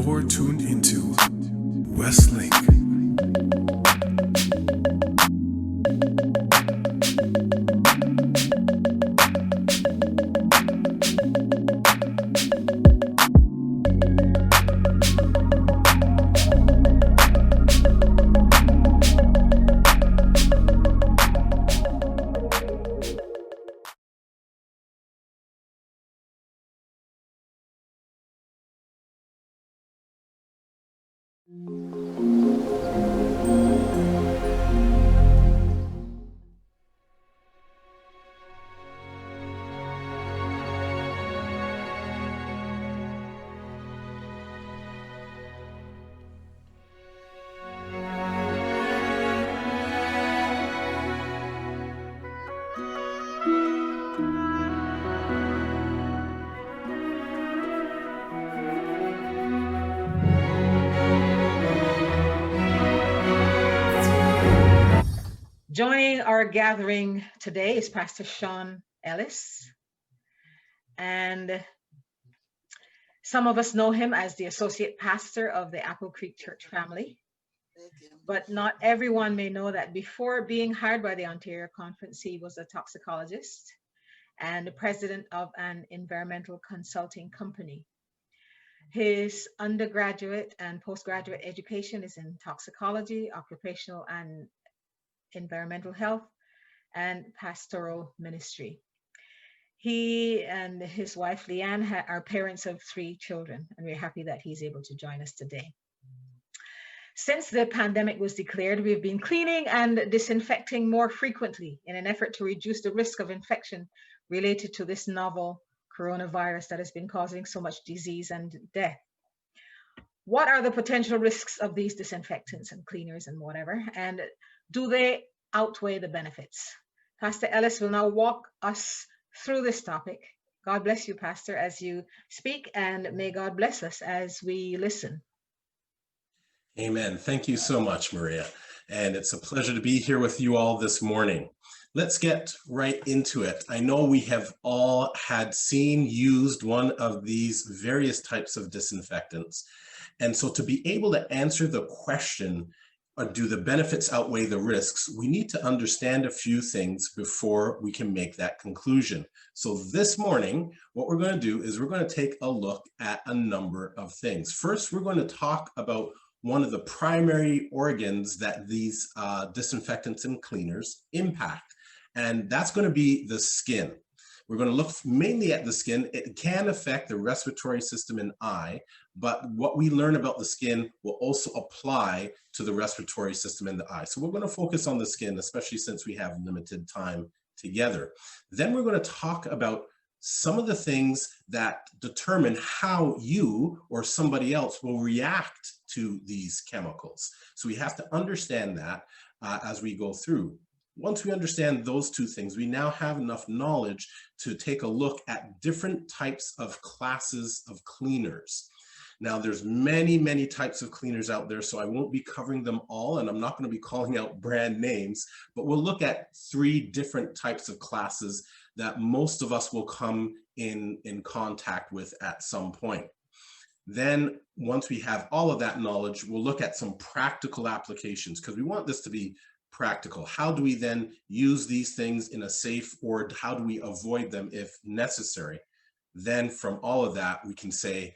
You're tuned into WestLINK. Joining our gathering today is Pastor Shawn Ellis, and some of us know him as the associate pastor of the Apple Creek Church family, but not everyone may know that before being hired by the Ontario Conference, he was a toxicologist and the president of an environmental consulting company. His undergraduate and postgraduate education is in toxicology, occupational and environmental health, and pastoral ministry. He and his wife Leanne are parents of 3 children, and we're happy that he's able to join us today. Since the pandemic was declared, we've been cleaning and disinfecting more frequently in an effort to reduce the risk of infection related to this novel coronavirus that has been causing so much disease and death. What are the potential risks of these disinfectants and cleaners and whatever? And do they outweigh the benefits? Pastor Ellis will now walk us through this topic. God bless you, Pastor, as you speak, and may God bless us as we listen. Amen. Thank you so much, Maria. And it's a pleasure to be here with you all this morning. Let's get right into it. I know we have all used one of these various types of disinfectants. And so to be able to answer the question, do the benefits outweigh the risks, we need to understand a few things before we can make that conclusion. So this morning, what we're going to do is we're going to take a look at a number of things. First, we're going to talk about one of the primary organs that these disinfectants and cleaners impact, and that's going to be the skin. We're going to look mainly at the skin. It can affect the respiratory system and eye, but what we learn about the skin will also apply to the respiratory system and the eye. So we're going to focus on the skin, especially since we have limited time together. Then we're going to talk about some of the things that determine how you or somebody else will react to these chemicals. So we have to understand that as we go through. Once we understand those 2 things, we now have enough knowledge to take a look at different types of classes of cleaners. Now, there's many, many types of cleaners out there, so I won't be covering them all, and I'm not going to be calling out brand names, but we'll look at 3 different types of classes that most of us will come in contact with at some point. Then, once we have all of that knowledge, we'll look at some practical applications, because we want this to be practical. How do we then use these things in a safe, or how do we avoid them if necessary? Then from all of that, we can say,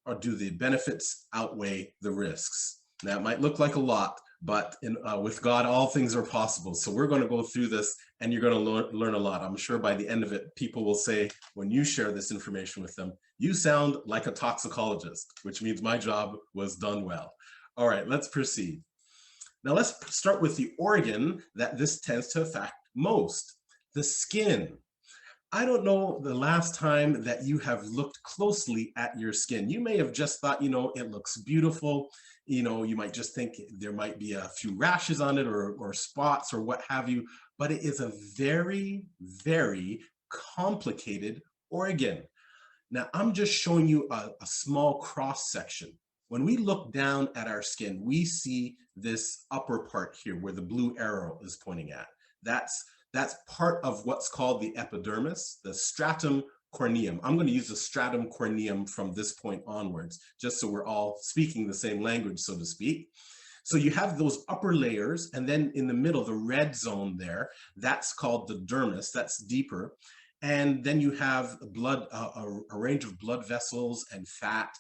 or do the benefits outweigh the risks? Now, it might look like a lot, but with God, all things are possible. So we're going to go through this, and you're going to learn a lot. I'm sure by the end of it, people will say, when you share this information with them, you sound like a toxicologist, which means my job was done well. All right, let's proceed. Now let's start with the organ that this tends to affect most, the skin. I don't know the last time that you have looked closely at your skin. You may have just thought, it looks beautiful. You might just think there might be a few rashes on it or spots or what have you, but it is a very, very complicated organ. Now, I'm just showing you a small cross section. When we look down at our skin, we see this upper part here where the blue arrow is pointing at. That's part of what's called the epidermis, the stratum corneum. I'm going to use the stratum corneum from this point onwards, just so we're all speaking the same language, so to speak. So you have those upper layers, and then in the middle, the red zone there, that's called the dermis, that's deeper. And then you have blood, a range of blood vessels and fat.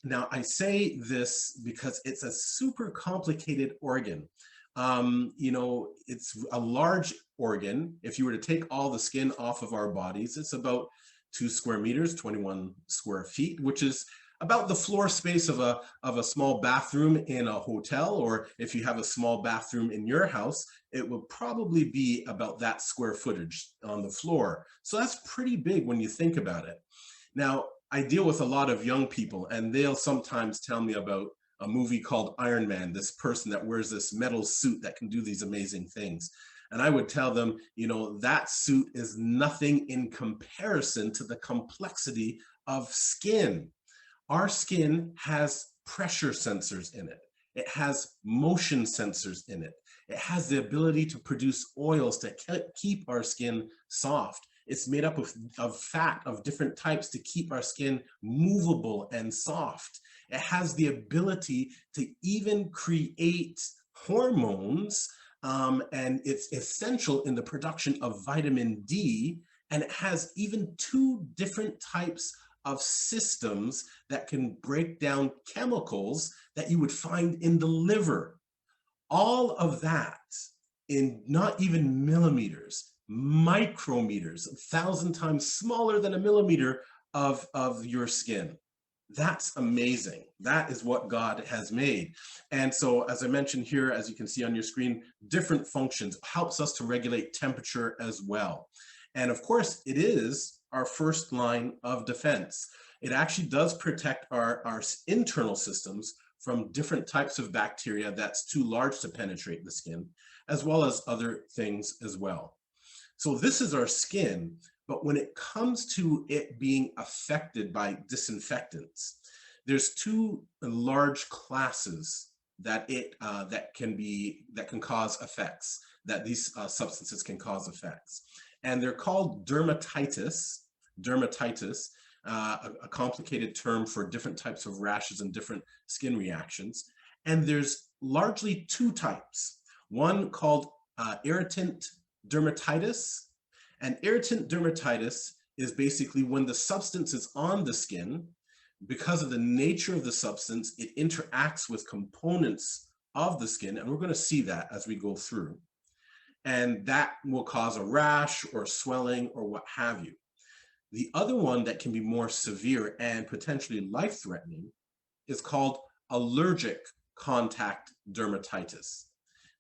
Now, I say this because it's a super complicated organ. You know, it's a large organ. If you were to take all the skin off of our bodies, it's about 2 square meters, 21 square feet, which is about the floor space of a small bathroom in a hotel, or if you have a small bathroom in your house, it will probably be about that square footage on the floor. So that's pretty big when you think about it. Now, I deal with a lot of young people, and they'll sometimes tell me about a movie called Iron Man, this person that wears this metal suit that can do these amazing things. And I would tell them, you know, that suit is nothing in comparison to the complexity of skin. Our skin has pressure sensors in it. It has motion sensors in it. It has the ability to produce oils to keep our skin soft. It's made up of fat of different types to keep our skin movable and soft. It has the ability to even create hormones, and it's essential in the production of vitamin D. And it has even 2 different types of systems that can break down chemicals that you would find in the liver. All of that in not even millimeters, micrometers, 1,000 times smaller than a millimeter of your skin. That's amazing. That is what God has made. And so, as I mentioned here, as you can see on your screen, different functions, helps us to regulate temperature as well. And of course, it is our first line of defense. It actually does protect our internal systems from different types of bacteria that's too large to penetrate the skin, as well as other things as well. So this is our skin, but when it comes to it being affected by disinfectants, there's 2 large classes that can cause effects, that these substances can cause effects. And they're called dermatitis, a complicated term for different types of rashes and different skin reactions. And there's largely 2 types, one called irritant dermatitis. And irritant dermatitis is basically when the substance is on the skin, because of the nature of the substance, it interacts with components of the skin. And we're going to see that as we go through. And that will cause a rash or swelling or what have you. The other one that can be more severe and potentially life-threatening is called allergic contact dermatitis.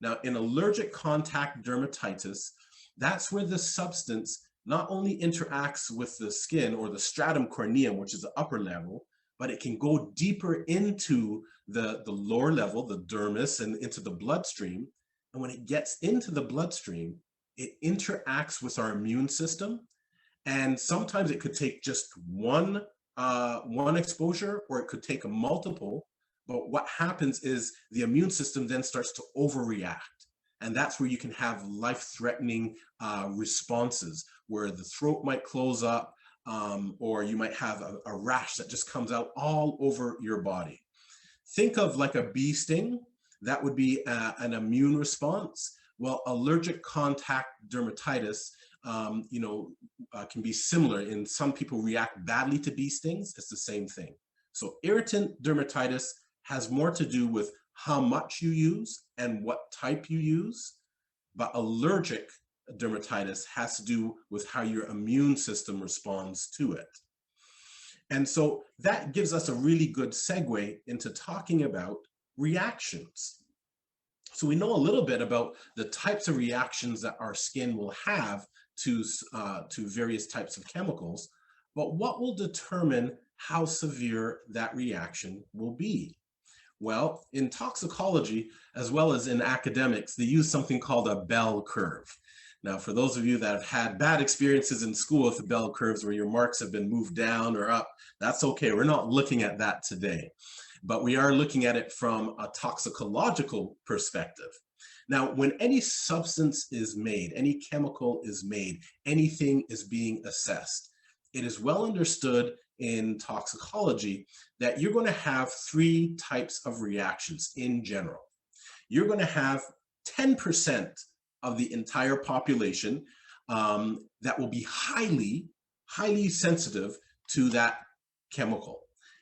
Now, in allergic contact dermatitis, that's where the substance not only interacts with the skin or the stratum corneum, which is the upper level, but it can go deeper into the lower level, the dermis, and into the bloodstream. And when it gets into the bloodstream, it interacts with our immune system. And sometimes it could take just one exposure, or it could take a multiple. But what happens is the immune system then starts to overreact. And that's where you can have life-threatening responses, where the throat might close up, or you might have a rash that just comes out all over your body. Think of like a bee sting. That would be an immune response. Well, allergic contact dermatitis can be similar. In some people react badly to bee stings. It's the same thing. So irritant dermatitis has more to do with how much you use and what type you use, but allergic dermatitis has to do with how your immune system responds to it. And so that gives us a really good segue into talking about reactions. So we know a little bit about the types of reactions that our skin will have to various types of chemicals, but what will determine how severe that reaction will be? Well, in toxicology, as well as in academics, they use something called a bell curve. Now, for those of you that have had bad experiences in school with the bell curves where your marks have been moved down or up, that's okay. We're not looking at that today, but we are looking at it from a toxicological perspective. Now, when any substance is made, any chemical is made, anything is being assessed, it is well understood in toxicology that you're going to have three types of reactions in general. You're going to have 10% of the entire population that will be highly, highly sensitive to that chemical.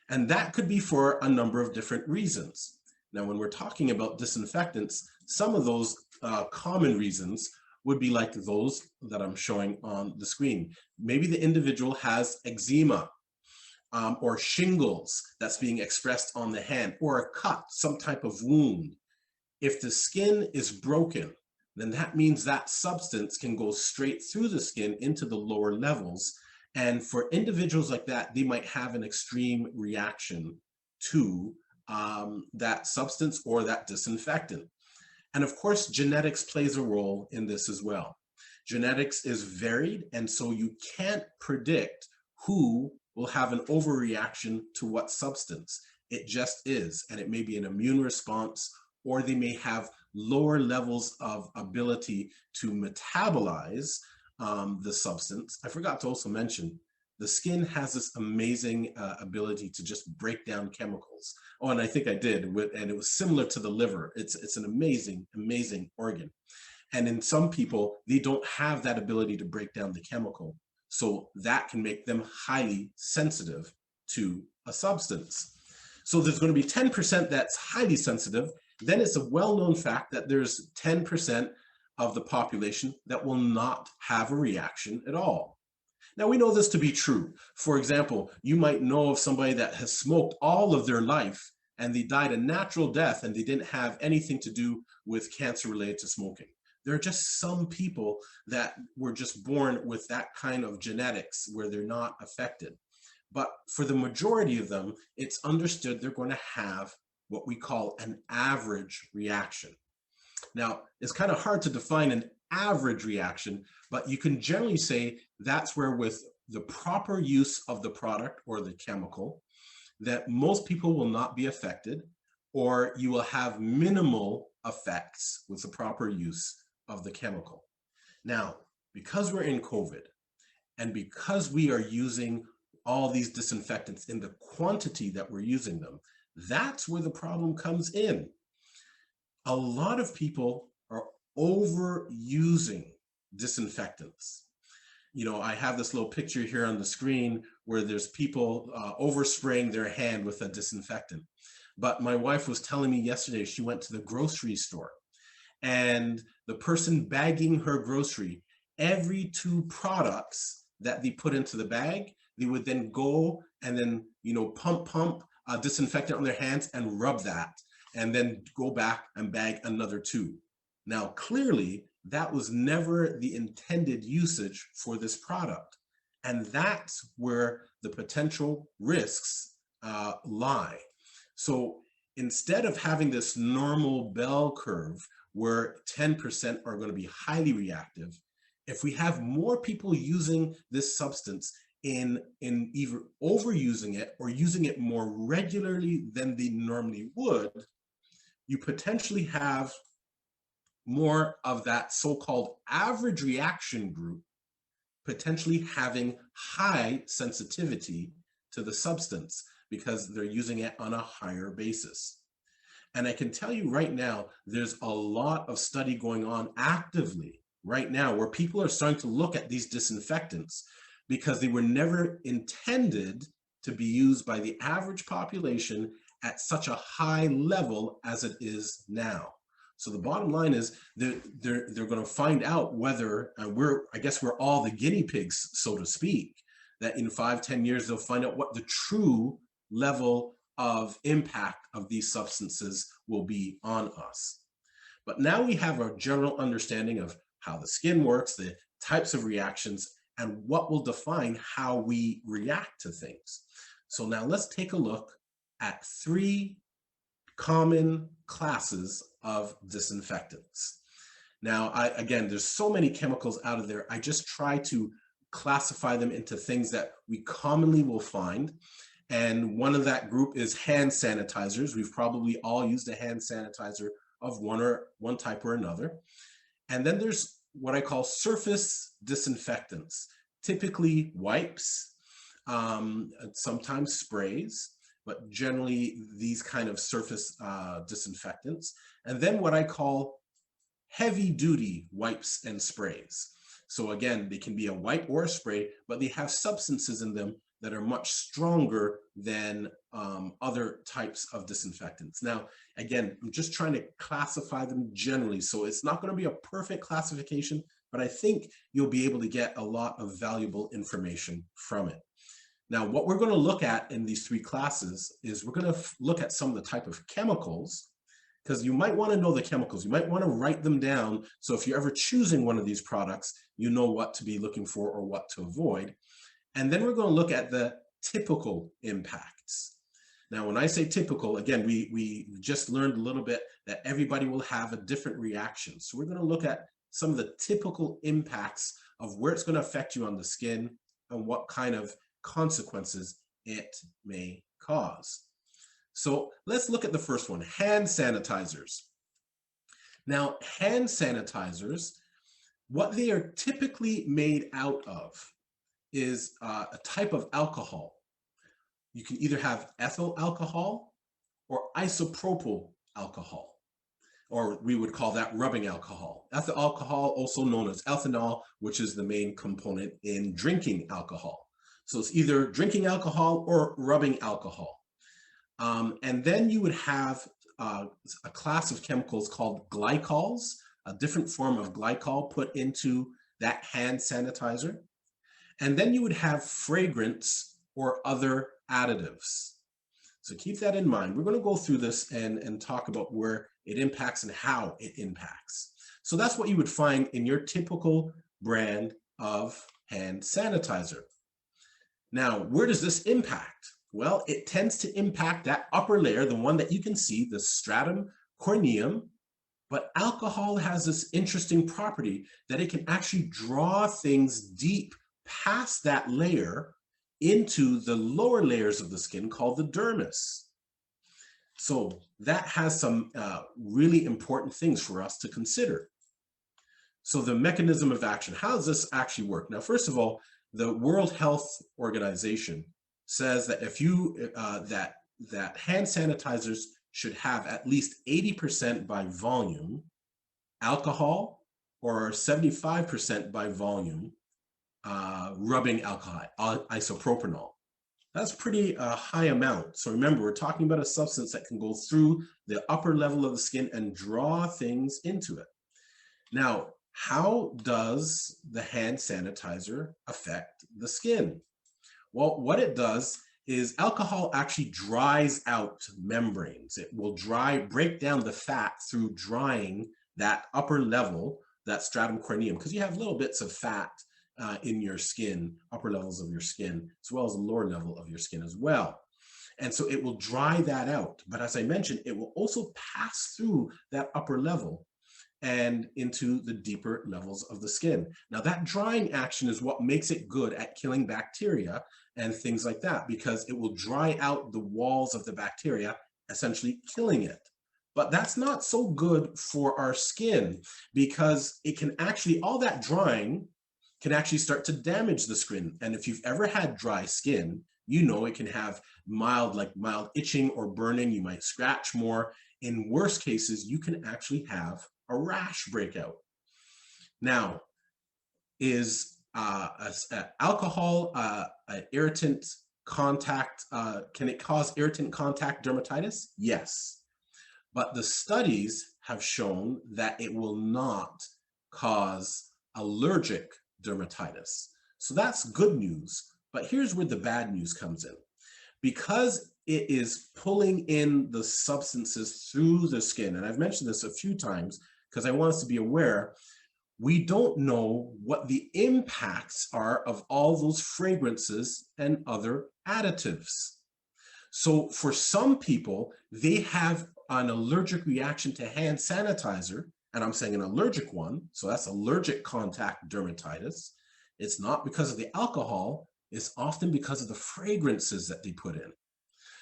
And that could be for a number of different reasons. Now, when we're talking about disinfectants, some of those common reasons would be like those that I'm showing on the screen. Maybe the individual has eczema or shingles that's being expressed on the hand, or a cut, some type of wound. If the skin is broken, then that means that substance can go straight through the skin into the lower levels. And for individuals like that, they might have an extreme reaction to that substance or that disinfectant. And of course, genetics plays a role in this as well. Genetics is varied, and so you can't predict who will have an overreaction to what substance. It just is, and it may be an immune response, or they may have lower levels of ability to metabolize the substance. I forgot to also mention, the skin has this amazing ability to just break down chemicals. Oh, and I think I did, and it was similar to the liver. It's an amazing, amazing organ. And in some people, they don't have that ability to break down the chemical. So that can make them highly sensitive to a substance. So there's going to be 10% that's highly sensitive. Then it's a well-known fact that there's 10% of the population that will not have a reaction at all. Now, we know this to be true. For example, you might know of somebody that has smoked all of their life and they died a natural death and they didn't have anything to do with cancer related to smoking. There are just some people that were just born with that kind of genetics where they're not affected. But for the majority of them, it's understood they're going to have what we call an average reaction. Now, it's kind of hard to define an average reaction, but you can generally say that's where, with the proper use of the product or the chemical, that most people will not be affected, or you will have minimal effects with the proper use of the chemical. Now, because we're in COVID, and because we are using all these disinfectants in the quantity that we're using them, that's where the problem comes in. A lot of people are overusing disinfectants. You know, I have this little picture here on the screen where there's people overspraying their hand with a disinfectant. But my wife was telling me yesterday she went to the grocery store, and the person bagging her grocery, every 2 products that they put into the bag, they would then go and then, you know, pump disinfectant on their hands and rub that, and then go back and bag another 2. Now, clearly, that was never the intended usage for this product. And that's where the potential risks lie. So instead of having this normal bell curve where 10% are going to be highly reactive, if we have more people using this substance in either overusing it or using it more regularly than they normally would, you potentially have more of that so-called average reaction group potentially having high sensitivity to the substance because they're using it on a higher basis. And I can tell you right now, there's a lot of study going on actively right now where people are starting to look at these disinfectants because they were never intended to be used by the average population at such a high level as it is now. So the bottom line is they're going to find out whether I guess we're all the guinea pigs, so to speak, that in 5-10 years, they'll find out what the true level of impact of these substances will be on us. But now we have a general understanding of how the skin works, the types of reactions, and what will define how we react to things. So now let's take a look at 3 common classes of disinfectants. Now, again, there's so many chemicals out of there. I just try to classify them into things that we commonly will find. And one of that group is hand sanitizers. We've probably all used a hand sanitizer of one type or another. And then there's what I call surface disinfectants, typically wipes, sometimes sprays, but generally these kind of surface disinfectants. And then what I call heavy duty wipes and sprays. So again, they can be a wipe or a spray, but they have substances in them that are much stronger than other types of disinfectants. Now, again, I'm just trying to classify them generally. So it's not going to be a perfect classification, but I think you'll be able to get a lot of valuable information from it. Now, what we're going to look at in these three classes is we're going to look at some of the type of chemicals, because you might want to know the chemicals. You might want to write them down. So if you're ever choosing one of these products, you know what to be looking for or what to avoid. And then we're going to look at the typical impacts. Now, when I say typical, again, we just learned a little bit that everybody will have a different reaction. So we're going to look at some of the typical impacts of where it's going to affect you on the skin and what kind of consequences it may cause. So let's look at the first one, hand sanitizers. Now, hand sanitizers, what they are typically made out of is a type of alcohol. You can either have ethyl alcohol or isopropyl alcohol, or we would call that rubbing alcohol. Ethyl alcohol, also known as ethanol, which is the main component in drinking alcohol. So it's either drinking alcohol or rubbing alcohol. And then you would have a class of chemicals called glycols, a different form of glycol put into that hand sanitizer. And then you would have fragrance or other additives. So keep that in mind. We're going to go through this and talk about where it impacts and how it impacts. So that's what you would find in your typical brand of hand sanitizer. Now, where does this impact? Well, it tends to impact that upper layer, the one that you can see, the stratum corneum. But alcohol has this interesting property that it can actually draw things deep past that layer into the lower layers of the skin called the dermis. So that has some really important things for us to consider. So the mechanism of action, how does this actually work? Now, first of all, the World Health Organization says that if you that hand sanitizers should have at least 80% by volume alcohol or 75% by volume rubbing alcohol, isopropanol. That's pretty high amount. So remember, we're talking about a substance that can go through the upper level of the skin and draw things into it. Now, how does the hand sanitizer affect the skin? Well, what it does is alcohol actually dries out membranes. It will break down the fat through drying that upper level, that stratum corneum, because you have little bits of fat in your skin, upper levels of your skin, as well as the lower level of your skin as well. And so it will dry that out. But as I mentioned, it will also pass through that upper level and into the deeper levels of the skin. Now, that drying action is what makes it good at killing bacteria and things like that, because it will dry out the walls of the bacteria, essentially killing it. But that's not so good for our skin, because it can actually, all that drying can actually start to damage the skin. And if you've ever had dry skin, you know it can have mild itching or burning. You might scratch more. In worst cases, you can actually have a rash breakout. Now, is alcohol an irritant contact? Can it cause irritant contact dermatitis? Yes. But the studies have shown that it will not cause allergic dermatitis. So that's good news. But here's where the bad news comes in. Because it is pulling in the substances through the skin, and I've mentioned this a few times because I want us to be aware, we don't know what the impacts are of all those fragrances and other additives. So for some people, they have an allergic reaction to hand sanitizer, and I'm saying an allergic one, so that's allergic contact dermatitis. It's not because of the alcohol, it's often because of the fragrances that they put in.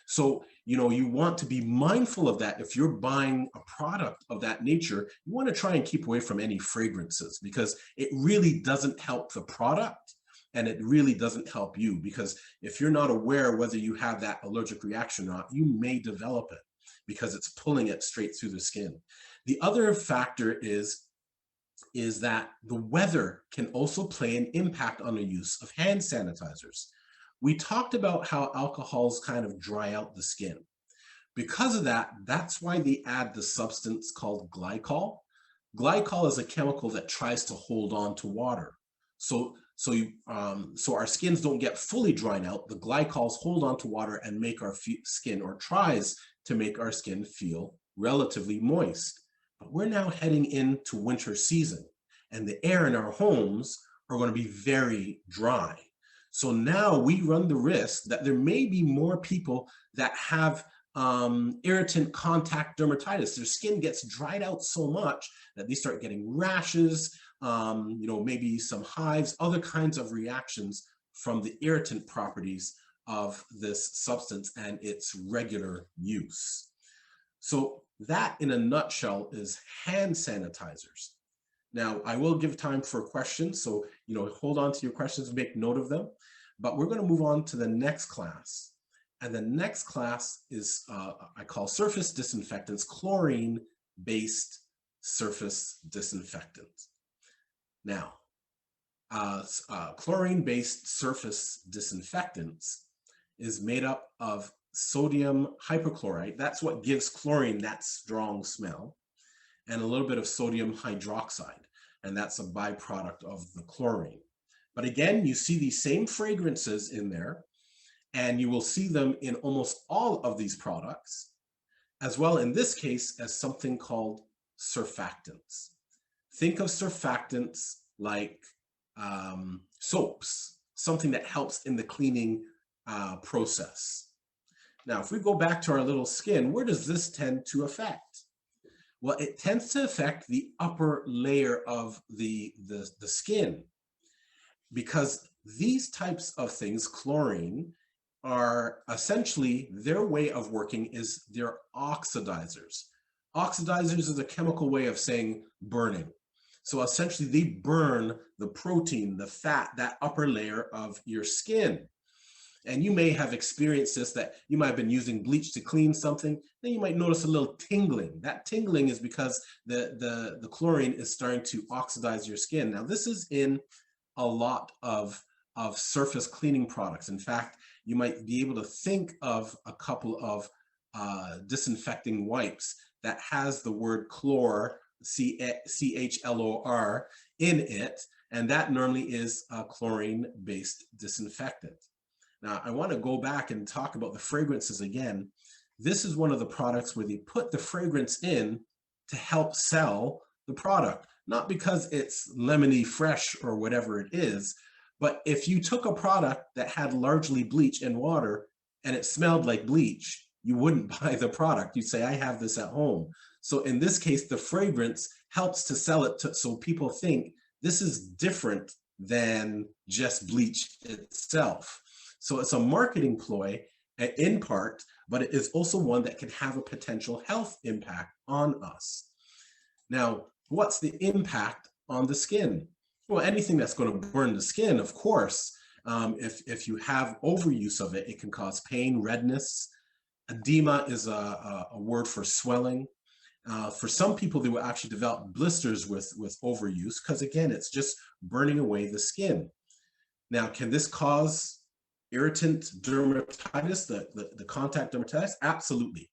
So, you know, you want to be mindful of that. If you're buying a product of that nature, you want to try and keep away from any fragrances, because it really doesn't help the product and it really doesn't help you, because if you're not aware whether you have that allergic reaction or not, you may develop it because it's pulling it straight through the skin. The other factor is that the weather can also play an impact on the use of hand sanitizers. We talked about how alcohols kind of dry out the skin. Because of that, that's why they add the substance called glycol. Glycol is a chemical that tries to hold on to water. So our skins don't get fully dried out. The glycols hold on to water and make our skin, or tries to make our skin, feel relatively moist. But we're now heading into winter season, and the air in our homes are going to be very dry. So now we run the risk that there may be more people that have irritant contact dermatitis. Their skin gets dried out so much that they start getting rashes, maybe some hives, other kinds of reactions from the irritant properties of this substance and its regular use. So that, in a nutshell, is hand sanitizers. Now, I will give time for questions, so hold on to your questions, make note of them. But we're going to move on to the next class. And the next class is, I call surface disinfectants, chlorine-based surface disinfectants. Now, chlorine-based surface disinfectants is made up of sodium hypochlorite. That's what gives chlorine that strong smell, and a little bit of sodium hydroxide, and that's a byproduct of the chlorine. But again, you see these same fragrances in there, and you will see them in almost all of these products, as well in this case as something called surfactants. Think of surfactants like soaps, something that helps in the cleaning process. Now, if we go back to our little skin, where does this tend to affect? Well, it tends to affect the upper layer of the skin, because these types of things, chlorine, are essentially, their way of working is they're oxidizers. Oxidizers is a chemical way of saying burning. So essentially they burn the protein, the fat, that upper layer of your skin. And you may have experienced this, that you might have been using bleach to clean something, then you might notice a little tingling. That tingling is because the chlorine is starting to oxidize your skin. Now, this is in a lot of surface cleaning products. In fact, you might be able to think of a couple of disinfecting wipes that has the word chlor, CHLOR, in it, and that normally is a chlorine-based disinfectant. Now, I want to go back and talk about the fragrances again. This is one of the products where they put the fragrance in to help sell the product, not because it's lemony fresh or whatever it is, but if you took a product that had largely bleach and water and it smelled like bleach, you wouldn't buy the product. You'd say, I have this at home. So in this case, the fragrance helps to sell it so people think this is different than just bleach itself. So it's a marketing ploy in part, but it is also one that can have a potential health impact on us. Now, what's the impact on the skin? Well, anything that's going to burn the skin, of course, if you have overuse of it, it can cause pain, redness. Edema is a word for swelling. For some people, they will actually develop blisters with overuse, because again, it's just burning away the skin. Now, can this cause irritant dermatitis, the contact dermatitis? Absolutely.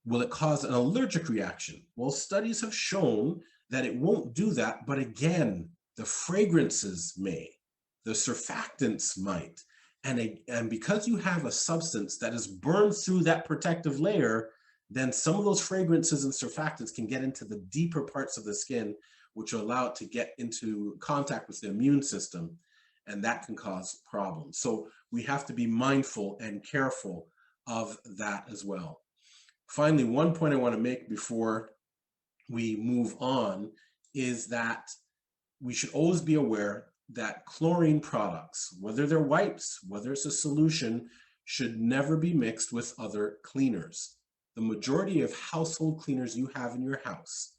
Will it cause an allergic reaction? Well, studies have shown that it won't do that, but again, the fragrances may, the surfactants might, and because you have a substance that is burned through that protective layer, then some of those fragrances and surfactants can get into the deeper parts of the skin, which will allow it to get into contact with the immune system, and that can cause problems. So we have to be mindful and careful of that as well. Finally, one point I want to make before we move on is that we should always be aware that chlorine products, whether they're wipes, whether it's a solution, should never be mixed with other cleaners. The majority of household cleaners you have in your house,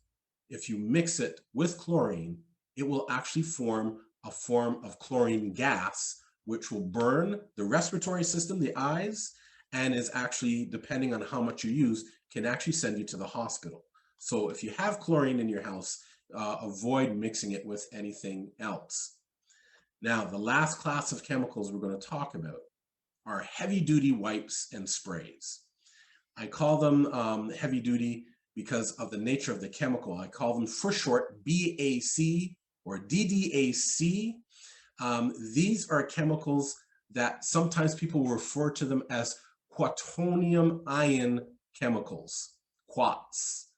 if you mix it with chlorine, it will actually form a form of chlorine gas, which will burn the respiratory system, the eyes, and is actually, depending on how much you use, can actually send you to the hospital. So if you have chlorine in your house, avoid mixing it with anything else. Now, the last class of chemicals we're going to talk about are heavy-duty wipes and sprays. I call them heavy duty because of the nature of the chemical. I call them for short BAC or DDAC. These are chemicals that sometimes people refer to them as quatonium ion chemicals, quats.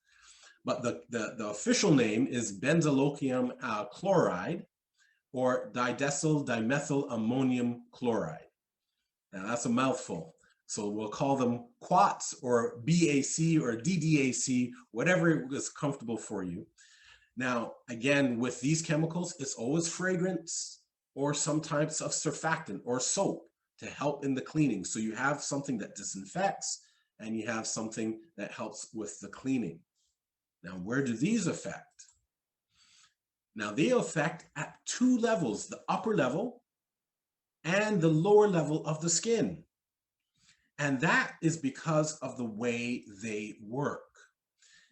But the official name is benzylochium chloride or didecyl dimethyl ammonium chloride. Now that's a mouthful. So we'll call them quats or BAC or DDAC, whatever is comfortable for you. Now, again, with these chemicals, it's always fragrance or some types of surfactant or soap to help in the cleaning. So you have something that disinfects and you have something that helps with the cleaning. Now, where do these affect? Now, they affect at two levels, the upper level and the lower level of the skin. And that is because of the way they work.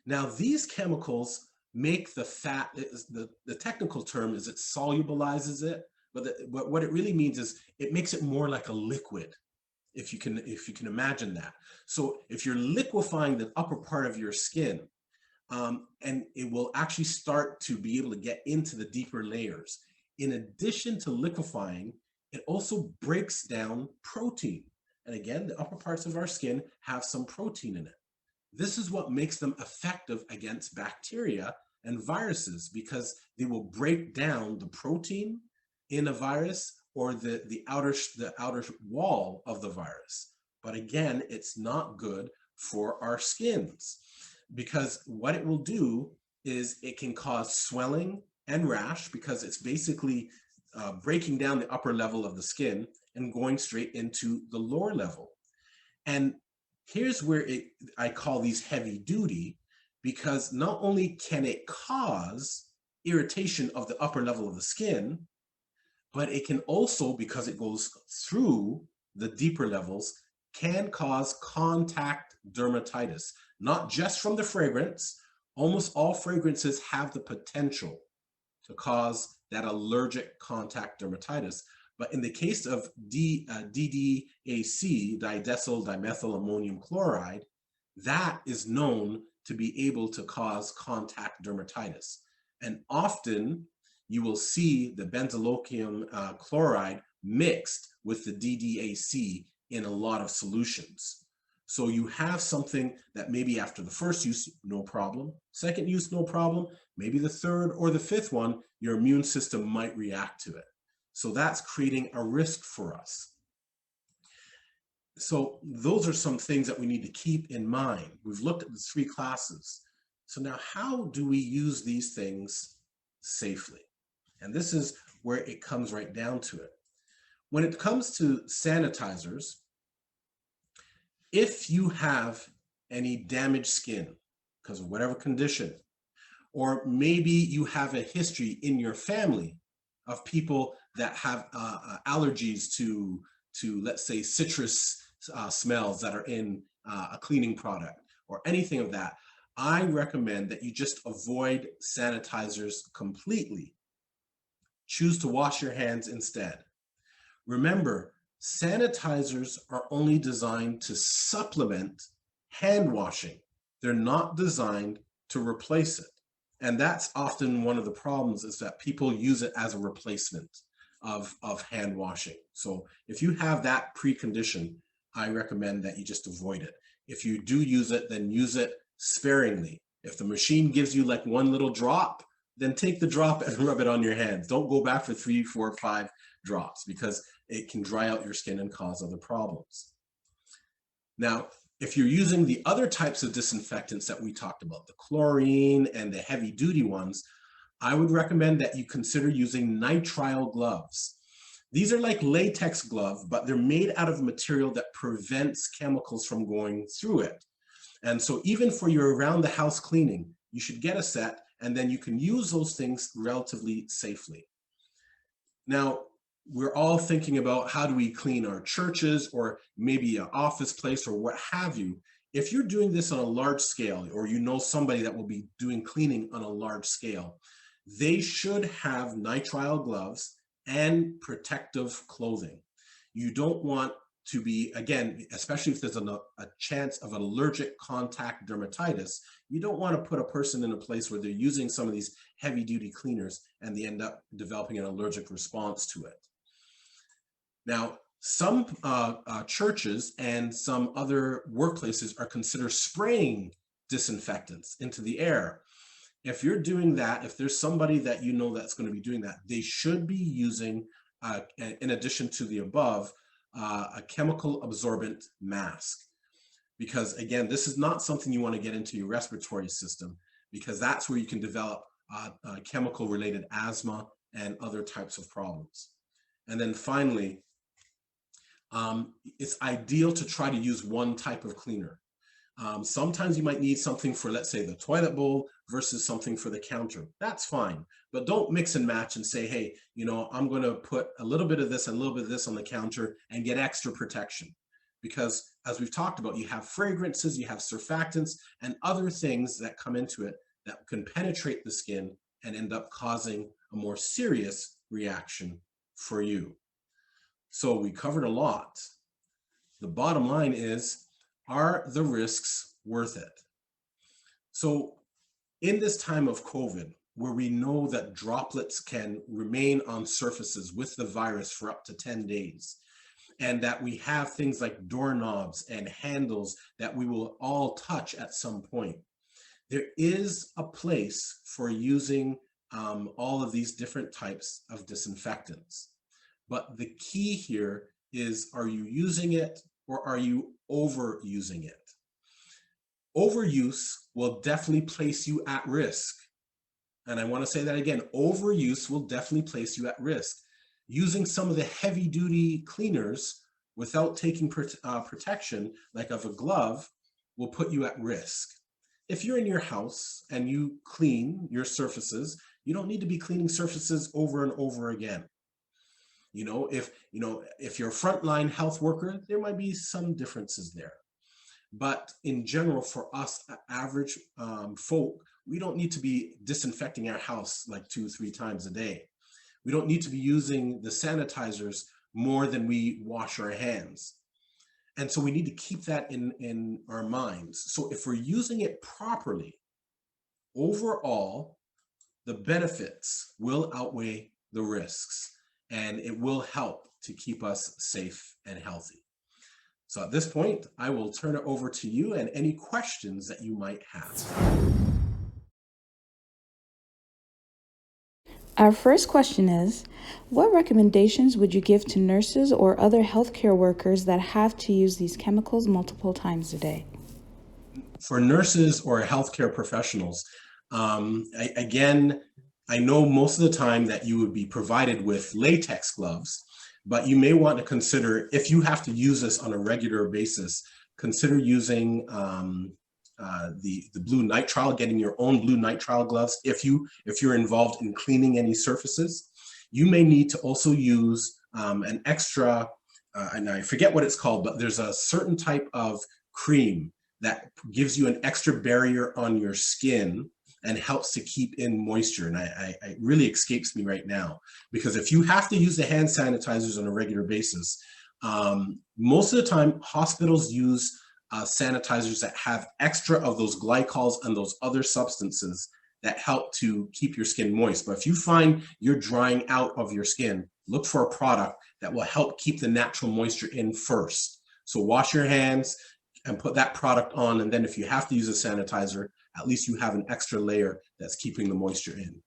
Now, these chemicals make the fat, the technical term is it solubilizes it, but what it really means is it makes it more like a liquid, if you can imagine that. So if you're liquefying the upper part of your skin, and it will actually start to be able to get into the deeper layers. In addition to liquefying, it also breaks down protein. And again, the upper parts of our skin have some protein in it. This is what makes them effective against bacteria and viruses, because they will break down the protein in a virus or the outer wall of the virus. But again, it's not good for our skins, because what it will do is it can cause swelling and rash, because it's basically breaking down the upper level of the skin and going straight into the lower level. And here's where I call these heavy duty, because not only can it cause irritation of the upper level of the skin, but it can also, because it goes through the deeper levels, can cause contact dermatitis, not just from the fragrance. Almost all fragrances have the potential to cause that allergic contact dermatitis. But in the case of DDAC, didecyl dimethyl ammonium chloride, that is known to be able to cause contact dermatitis. And often you will see the benzylochium chloride mixed with the DDAC in a lot of solutions. So you have something that maybe after the first use, no problem. Second use, no problem. Maybe the third or the fifth one, your immune system might react to it. So that's creating a risk for us. So those are some things that we need to keep in mind. We've looked at the three classes. So now how do we use these things safely? And this is where it comes right down to it. When it comes to sanitizers, if you have any damaged skin because of whatever condition, or maybe you have a history in your family of people that have allergies to, let's say, citrus smells that are in a cleaning product or anything of that, I recommend that you just avoid sanitizers completely. Choose to wash your hands instead. Remember, sanitizers are only designed to supplement hand washing. They're not designed to replace it. And that's often one of the problems, is that people use it as a replacement of hand washing. So if you have that precondition, I recommend that you just avoid it. If you do use it, then use it sparingly. If the machine gives you like one little drop, then take the drop and rub it on your hands. Don't go back for 3, 4, 5 drops, because it can dry out your skin and cause other problems. Now, if you're using the other types of disinfectants that we talked about, the chlorine and the heavy duty ones, I would recommend that you consider using nitrile gloves. These are like latex gloves, but they're made out of material that prevents chemicals from going through it. And so even for your around the house cleaning, you should get a set, and then you can use those things relatively safely. Now, we're all thinking about how do we clean our churches or maybe an office place or what have you. If you're doing this on a large scale, or you know somebody that will be doing cleaning on a large scale, they should have nitrile gloves and protective clothing. You don't want to be, again, especially if there's a chance of an allergic contact dermatitis, you don't want to put a person in a place where they're using some of these heavy duty cleaners and they end up developing an allergic response to it. Now, some churches and some other workplaces are considered spraying disinfectants into the air. If you're doing that, if there's somebody that you know that's going to be doing that, they should be using, in addition to the above, a chemical absorbent mask. Because again, this is not something you want to get into your respiratory system, because that's where you can develop chemical related asthma and other types of problems. And then finally, it's ideal to try to use one type of cleaner. Sometimes you might need something for, let's say, the toilet bowl versus something for the counter. That's fine, but don't mix and match and say, hey, you know, I'm going to put a little bit of this and a little bit of this on the counter and get extra protection. Because as we've talked about, you have fragrances, you have surfactants and other things that come into it that can penetrate the skin and end up causing a more serious reaction for you. So we covered a lot. The bottom line is, are the risks worth it? So in this time of COVID, where we know that droplets can remain on surfaces with the virus for up to 10 days, and that we have things like doorknobs and handles that we will all touch at some point, there is a place for using all of these different types of disinfectants. But the key here is, are you using it or are you overusing it? Overuse will definitely place you at risk. And I want to say that again, overuse will definitely place you at risk. Using some of the heavy duty cleaners without taking protection, like of a glove, will put you at risk. If you're in your house and you clean your surfaces, you don't need to be cleaning surfaces over and over again. If you're a frontline health worker, there might be some differences there. But in general, for us average folk, we don't need to be disinfecting our house like 2-3 times a day. We don't need to be using the sanitizers more than we wash our hands. And so we need to keep that in our minds. So if we're using it properly, overall, the benefits will outweigh the risks, and it will help to keep us safe and healthy. So at this point, I will turn it over to you and any questions that you might have. Our first question is, what recommendations would you give to nurses or other healthcare workers that have to use these chemicals multiple times a day? For nurses or healthcare professionals, I know most of the time that you would be provided with latex gloves, but you may want to consider, if you have to use this on a regular basis, consider using the blue nitrile, getting your own blue nitrile gloves. If you're involved in cleaning any surfaces, you may need to also use an extra, and I forget what it's called, but there's a certain type of cream that gives you an extra barrier on your skin and helps to keep in moisture. And it really escapes me right now, because if you have to use the hand sanitizers on a regular basis, most of the time hospitals use sanitizers that have extra of those glycols and those other substances that help to keep your skin moist. But if you find you're drying out of your skin, look for a product that will help keep the natural moisture in first. So wash your hands and put that product on, and then if you have to use a sanitizer, at least you have an extra layer that's keeping the moisture in.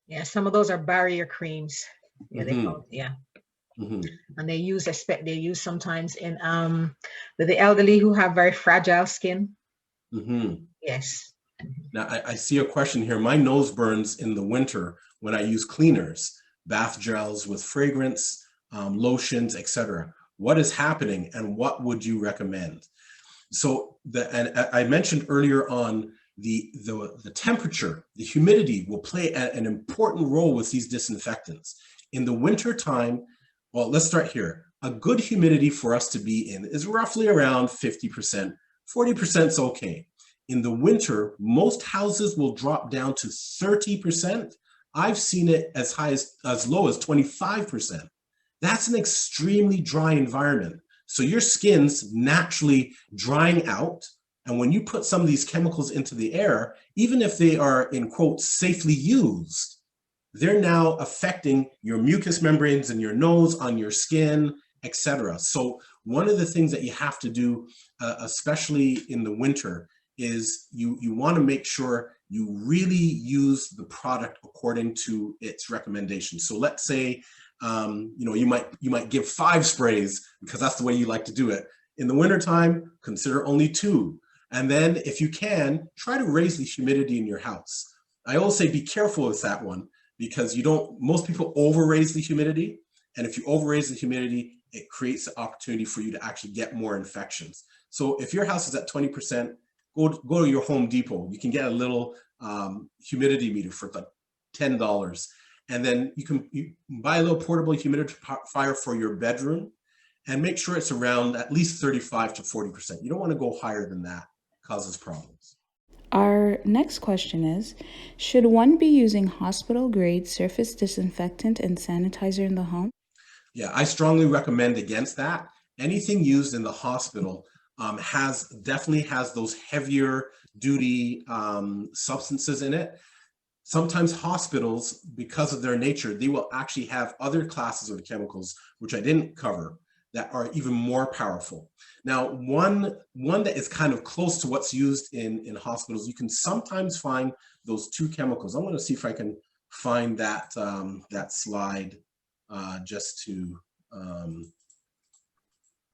Yeah, some of those are barrier creams. Yeah, Mm-hmm. they call, yeah. Mm-hmm. And they use sometimes in with the elderly who have very fragile skin. Mm-hmm. Yes. Now I see a question here. My nose burns in the winter when I use cleaners, bath gels with fragrance, lotions, etc. What is happening, and what would you recommend? So I mentioned earlier on the temperature, the humidity will play an important role with these disinfectants. In the winter time, well, let's start here. A good humidity for us to be in is roughly around 50%. 40% is okay. In the winter, most houses will drop down to 30%. I've seen it as high as low as 25%. That's an extremely dry environment. So your skin's naturally drying out. And when you put some of these chemicals into the air, even if they are, in quotes, safely used, they're now affecting your mucous membranes in your nose, on your skin, etc. So one of the things that you have to do, especially in the winter, is you want to make sure you really use the product according to its recommendations. So let's say you might give 5 sprays because that's the way you like to do it. In the wintertime, consider only 2. And then if you can, try to raise the humidity in your house. I always say be careful with that one because most people over raise the humidity. And if you over raise the humidity, it creates the opportunity for you to actually get more infections. So if your house is at 20%, go to your Home Depot. You can get a little humidity meter for like $10. And then you buy a little portable humidifier for your bedroom and make sure it's around at least 35 to 40%. You don't want to go higher than that. It causes problems. Our next question is, should one be using hospital-grade surface disinfectant and sanitizer in the home? Yeah, I strongly recommend against that. Anything used in the hospital definitely has those heavier duty substances in it. Sometimes hospitals, because of their nature, they will actually have other classes of chemicals, which I didn't cover, that are even more powerful. Now, one that is kind of close to what's used in hospitals, you can sometimes find those 2 chemicals. I'm going to see if I can find that slide just to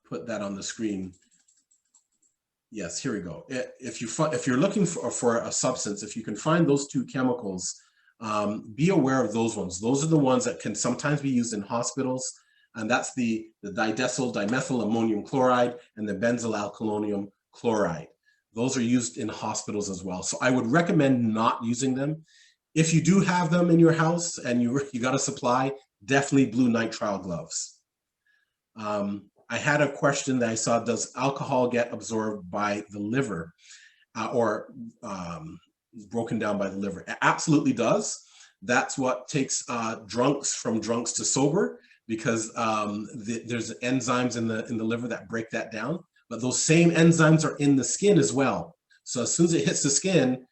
put that on the screen. Yes, here we go. If you're looking for a substance, if you can find those 2 chemicals, be aware of those ones. Those are the ones that can sometimes be used in hospitals, and that's the didecyl dimethyl ammonium chloride and the benzyl alkylonium chloride. Those are used in hospitals as well. So I would recommend not using them. If you do have them in your house and you got a supply, definitely blue nitrile gloves. I had a question that I saw, does alcohol get absorbed by the liver or broken down by the liver? It absolutely does. That's what takes drunks from drunks to sober, because there's enzymes in the liver that break that down, but those same enzymes are in the skin as well. So as soon as it hits the skin,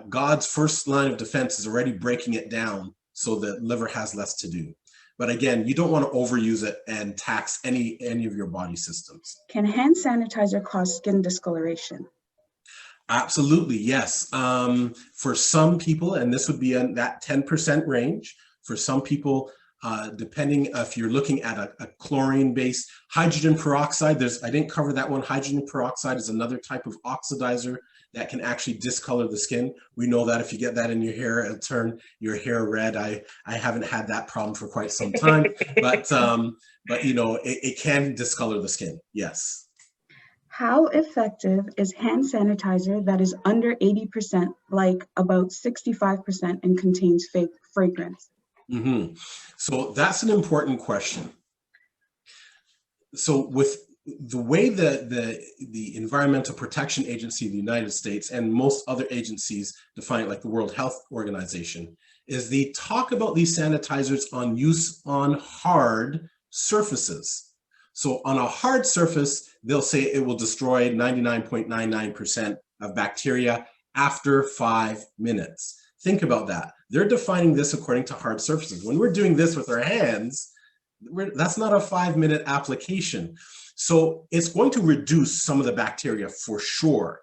God's first line of defense is already breaking it down so the liver has less to do. But again, you don't want to overuse it and tax any of your body systems. Can hand sanitizer cause skin discoloration? Absolutely, yes. For some people, and this would be in that 10% range, for some people, depending if you're looking at a chlorine-based hydrogen peroxide, I didn't cover that one. Hydrogen peroxide is another type of oxidizer that can actually discolor the skin. We know that if you get that in your hair, it'll turn your hair red. I haven't had that problem for quite some time, but it can discolor the skin, yes. How effective is hand sanitizer that is under 80%, like about 65%, and contains fake fragrance? Mm-hmm. So that's an important question. So with the way the Environmental Protection Agency of the United States and most other agencies define it, like the World Health Organization, is they talk about these sanitizers on use on hard surfaces. So on a hard surface, they'll say it will destroy 99.99% of bacteria after 5 minutes. Think about that. They're defining this according to hard surfaces. When we're doing this with our hands, that's not a 5-minute application. So it's going to reduce some of the bacteria for sure.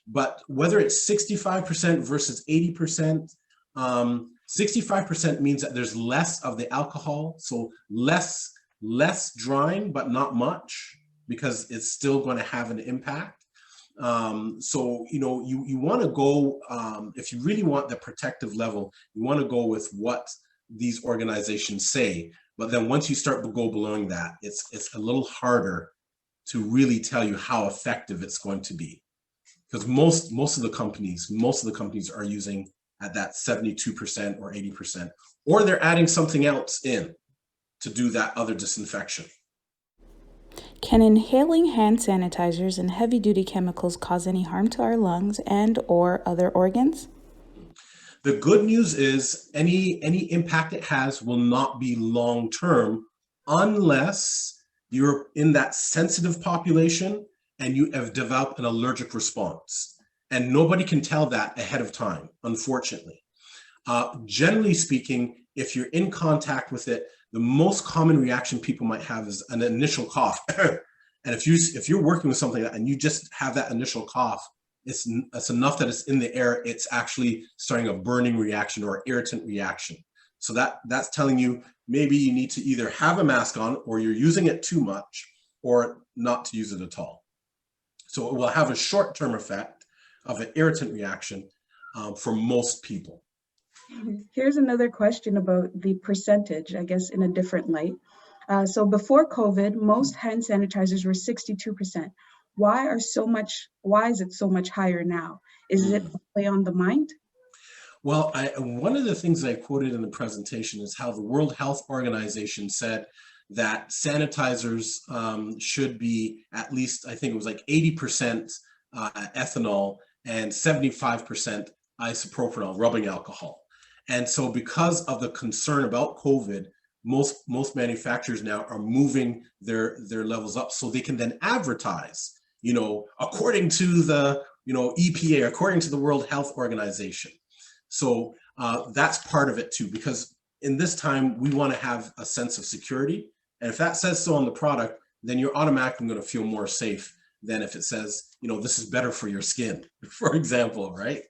But whether it's 65% versus 80%, 65% means that there's less of the alcohol, so less drying, but not much, because it's still going to have an impact. So, you want to go, if you really want the protective level, you want to go with what these organizations say. But then once you start to go below that, it's a little harder to really tell you how effective it's going to be. because most of the companies are using at that 72% or 80%, or they're adding something else in to do that other disinfection. Can inhaling hand sanitizers and heavy-duty chemicals cause any harm to our lungs and or other organs? The good news is any impact it has will not be long-term unless you're in that sensitive population and you have developed an allergic response. And nobody can tell that ahead of time, unfortunately. Generally speaking, if you're in contact with it, the most common reaction people might have is an initial cough. And if you're working with something like that and you just have that initial cough, it's enough that it's in the air, it's actually starting a burning reaction or irritant reaction. So that's telling you maybe you need to either have a mask on, or you're using it too much, or not to use it at all. So it will have a short-term effect of an irritant reaction for most people. Here's another question about the percentage, I guess in a different light. So before COVID, most hand sanitizers were 62%. Why is it so much higher now? Is it a play on the mind? Well, one of the things I quoted in the presentation is how the World Health Organization said that sanitizers should be at least, I think it was like 80% ethanol and 75% isopropanol, rubbing alcohol. And so because of the concern about COVID, most manufacturers now are moving their levels up so they can then advertise, according to the, EPA, according to the World Health Organization. So that's part of it too, because in this time, we want to have a sense of security. And if that says so on the product, then you're automatically going to feel more safe than if it says, this is better for your skin, for example, right?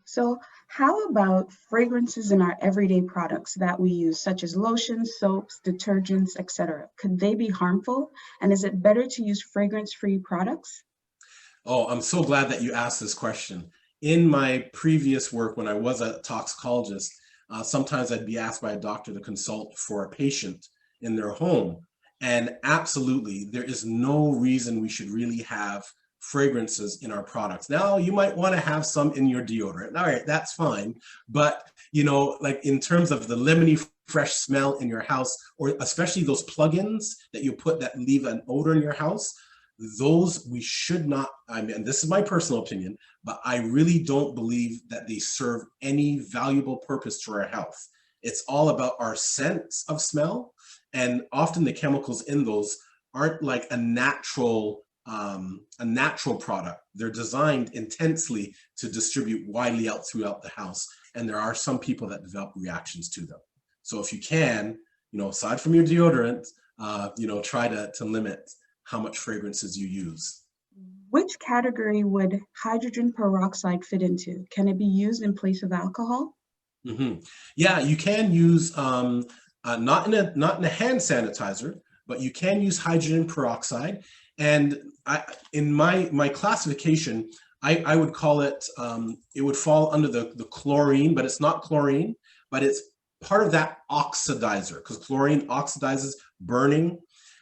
So how about fragrances in our everyday products that we use, such as lotions, soaps, detergents, etc.? Could they be harmful? And is it better to use fragrance-free products? Oh, I'm so glad that you asked this question. In my previous work, when I was a toxicologist, sometimes I'd be asked by a doctor to consult for a patient in their home. And absolutely, there is no reason we should really have fragrances in our products. Now, you might want to have some in your deodorant. All right, that's fine. But, like in terms of the lemony fresh smell in your house, or especially those plugins that you put that leave an odor in your house, those we should not, and this is my personal opinion, but I really don't believe that they serve any valuable purpose to our health. It's all about our sense of smell. And often the chemicals in those aren't like a natural product. They're designed intensely to distribute widely out throughout the house. And there are some people that develop reactions to them. So if you can, aside from your deodorant, try to limit how much fragrances you use. Which category would hydrogen peroxide fit into? Can it be used in place of alcohol? Mm-hmm. Yeah, you can use, not in a hand sanitizer, but you can use hydrogen peroxide. And in my classification, I would call it, it would fall under the chlorine, but it's not chlorine, but it's part of that oxidizer, because chlorine oxidizes burning.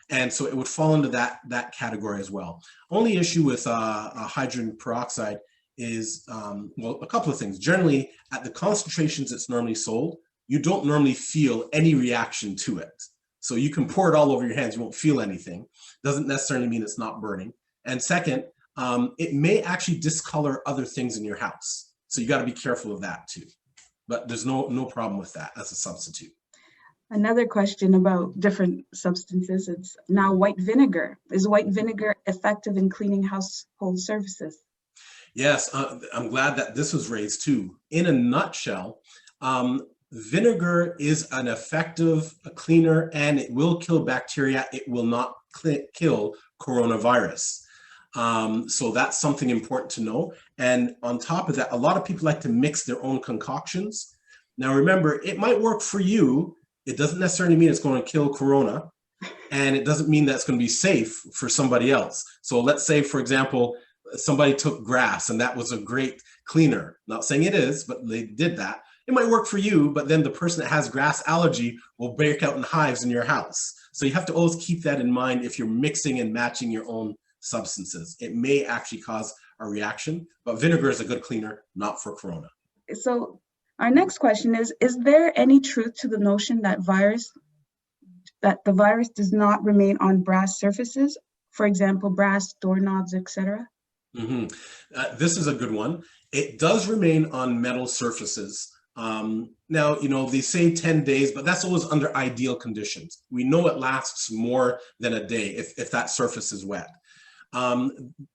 And so it would fall into that category as well. Only issue with hydrogen peroxide is, a couple of things. Generally, at the concentrations it's normally sold, you don't normally feel any reaction to it. So you can pour it all over your hands, you won't feel anything. Doesn't necessarily mean it's not burning. And second, it may actually discolor other things in your house. So you got to be careful of that too. But there's no problem with that as a substitute. Another question about different substances. It's now white vinegar. Is white vinegar effective in cleaning household surfaces? Yes, I'm glad that this was raised too. In a nutshell, vinegar is an effective cleaner and it will kill bacteria. It will not kill coronavirus. So that's something important to know. And on top of that, a lot of people like to mix their own concoctions. Now remember, it might work for you. It doesn't necessarily mean it's going to kill corona, and it doesn't mean that it's going to be safe for somebody else. So let's say, for example, somebody took grass and that was a great cleaner. Not saying it is, but they did that. It might work for you, but then the person that has grass allergy will break out in hives in your house. So you have to always keep that in mind if you're mixing and matching your own substances. It may actually cause a reaction. But vinegar is a good cleaner, not for corona. So our next question is there any truth to the notion that the virus does not remain on brass surfaces? For example, brass doorknobs, etc. This is a good one. It does remain on metal surfaces. Now, they say 10 days, but that's always under ideal conditions. We know it lasts more than a day if that surface is wet.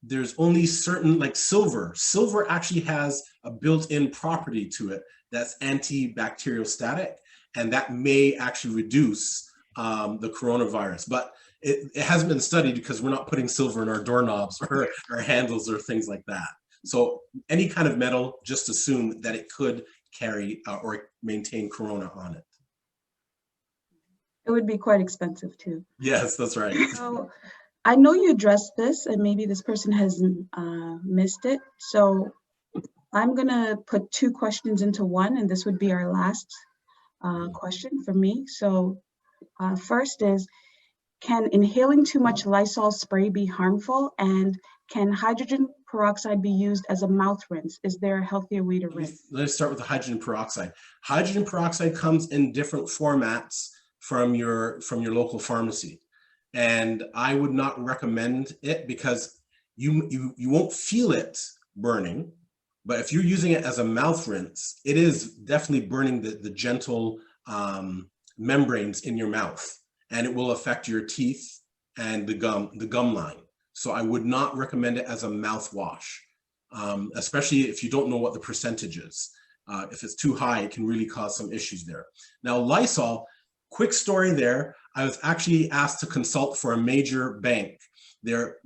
There's only certain, like silver. Silver actually has a built-in property to it that's antibacterial static, and that may actually reduce the coronavirus. But it hasn't been studied because we're not putting silver in our doorknobs or our handles or things like that. So any kind of metal, just assume that it could carry or maintain corona on it. It would be quite expensive too. Yes, that's right. So I know you addressed this and maybe this person has missed it. So I'm gonna put two questions into one, and this would be our last question for me. So first is, can inhaling too much Lysol spray be harmful? And can hydrogen peroxide be used as a mouth rinse? Is there a healthier way to rinse? Let's start with the hydrogen peroxide. Hydrogen peroxide comes in different formats from your local pharmacy. And I would not recommend it because you won't feel it burning. But if you're using it as a mouth rinse, it is definitely burning the gentle membranes in your mouth, and it will affect your teeth and the gum line. So I would not recommend it as a mouthwash, especially if you don't know what the percentage is. If it's too high, it can really cause some issues there. Now, Lysol, quick story there. I was actually asked to consult for a major bank. Their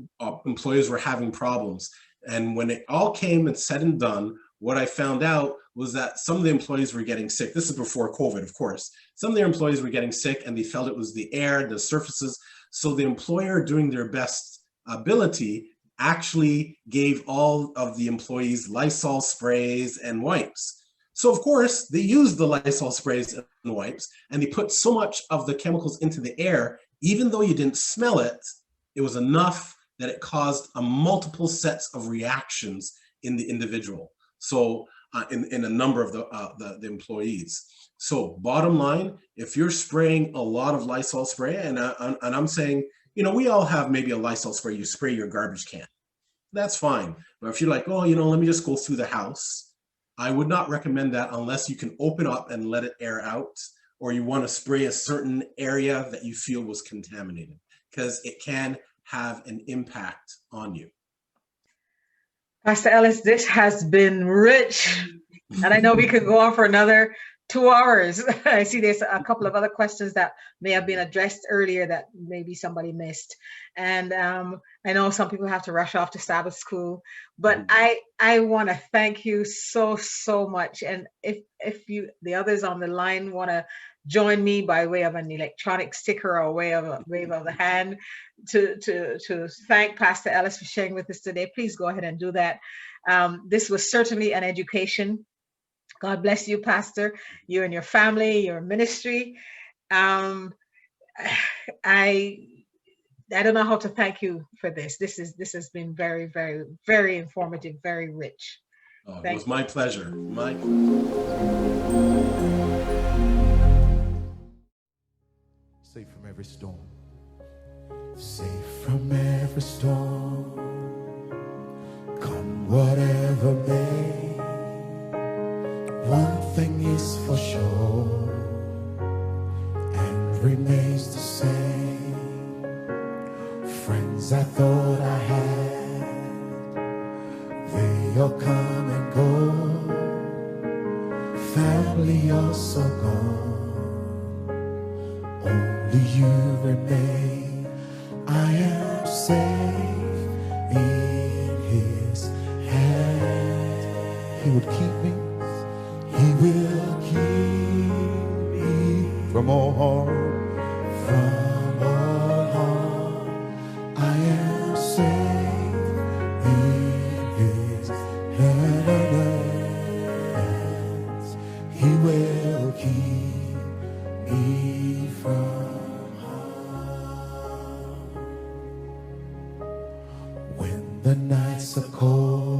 employees were having problems. And when it all came and said and done, what I found out was that some of the employees were getting sick. This is before COVID, of course. Some of their employees were getting sick and they felt it was the air, the surfaces. So the employer, doing their best ability, actually gave all of the employees Lysol sprays and wipes. So of course, they used the Lysol sprays and wipes, and they put so much of the chemicals into the air, even though you didn't smell it, it was enough that it caused multiple sets of reactions in the individual. So in a number of the employees. So bottom line, if you're spraying a lot of Lysol spray, and I'm saying, we all have maybe a Lysol spray, you spray your garbage can. That's fine. But if you're like, oh, let me just go through the house, I would not recommend that unless you can open up and let it air out, or you want to spray a certain area that you feel was contaminated, because it can have an impact on you. Pastor Ellis, this has been rich. And I know we could go on for another 2 hours. I see there's a couple of other questions that may have been addressed earlier that maybe somebody missed. And I know some people have to rush off to Sabbath school, but I want to thank you so much. And if the others on the line want to join me by way of an electronic sticker or wave of the hand to thank Pastor Ellis for sharing with us today, please go ahead and do that. This was certainly an education. God bless you, Pastor, you and your family, your ministry. I don't know how to thank you for this. This has been very, very, very informative, very rich. Oh, it was my pleasure. Safe from every storm. Safe from every storm. Come whatever may. One thing is for sure and remains the same. Friends I thought I had, they all come and go. Family also gone, only you remain. I am safe in His hand. He would keep me. He will keep me from all harm, from all harm. I am safe in His hands. He will keep me from harm. When the nights are cold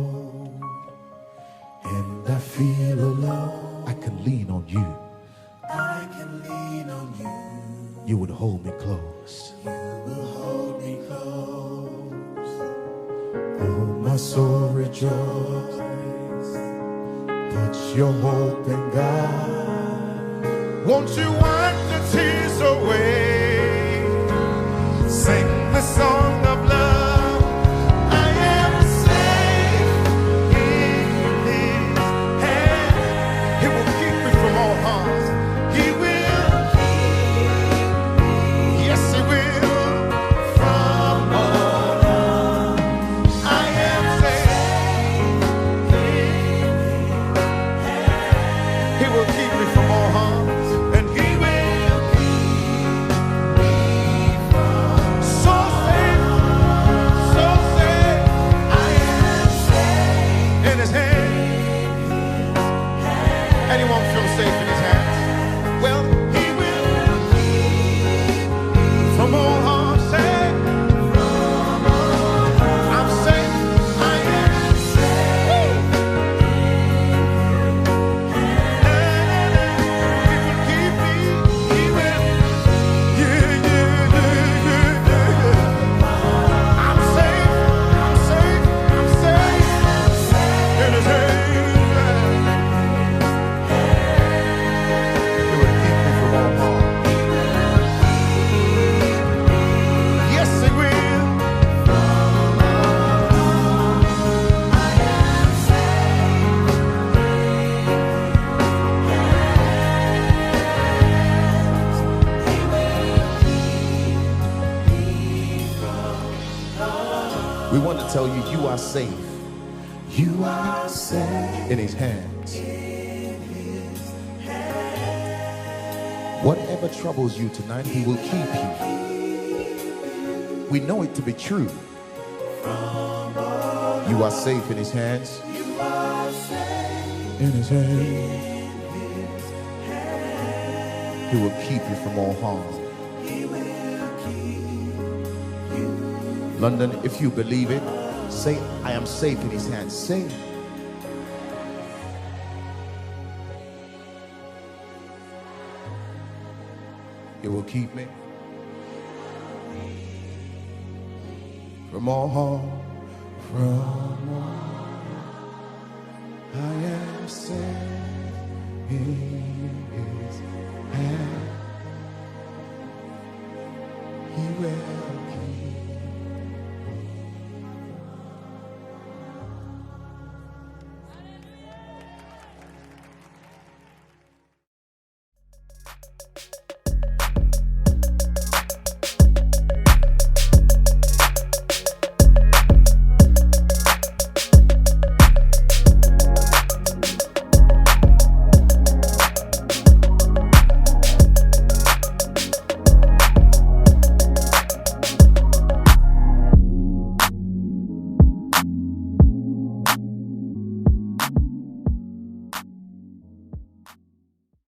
you would hold me close. You will hold me close. Oh, my soul rejoice. Put your hope in God. Won't you wipe the tears away? Sing the song of love. I am safe in His hand. He will keep me from all harm. He will keep me. Yes, He will. From all harm. I am safe in His hand. He will keep me from all harm. And He will keep me from so safe, so safe. I am safe in His hand. Anyone feel safe in His hands? Well, He will keep me from all harm. Say, I'm safe. I am safe. He will keep me. He will. Yeah, yeah, yeah, yeah, yeah. I'm safe. I'm safe. I'm safe in His hands. He will keep me from all harm. Yes, He will. We want to tell you, you are safe. You are safe in His hands. Whatever troubles you tonight, He will keep you. We know it to be true. You are safe in His hands. In His hands. He will keep you from all harm. London, if you believe it, say, I am safe in His hands. Say it. He will keep me from all harm. From all harm. I am safe in His